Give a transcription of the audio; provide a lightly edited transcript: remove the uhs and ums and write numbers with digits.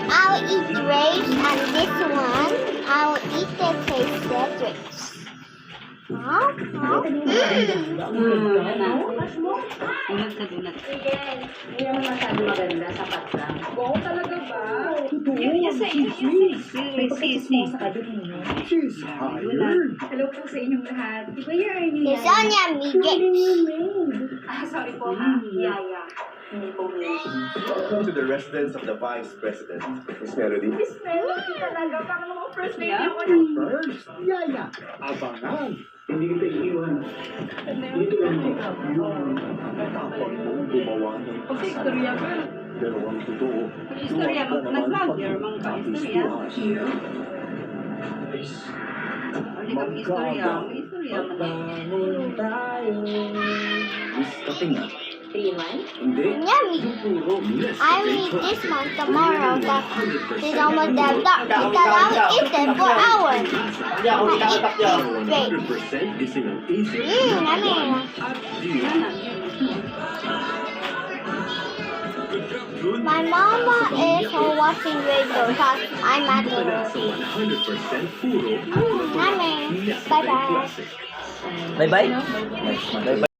part I will eat grapes, and this one I will eat the tasted grapes. Dunat ka, dunat. Hindi naman masyado maganda, sapat lang. Oo, talaga ba? Yes, Sa kadin mo. She's hired. Hello po sa inyong lahat. Di ba yung This one yummy grapes. sorry po ha. Yaya. Hindi po may. Welcome to the residence of the Vice President, Miss Melody. Miss Melody talaga. Parang naman first lady Yeah. ako ng First, Yaya. Abangan. Hindi kita iiwan. Dito lang yung tapang mong gumawa ng Kasi istorya ba? Pero ang totoo, Istorya, nag-vlogger, mga ka-istorya. Hindi kami istorya. May istorya man. Magbangon tayo. Miss Kapinga. 3 months? Hindi. Yummy. Puro Miss I will eat this one tomorrow. It's almost dead dark because I will eat it for hours. I eat these grapes. Yummy. My mama is watching radio because I'm at the Yummy. Bye bye. Bye-bye. Bye-bye.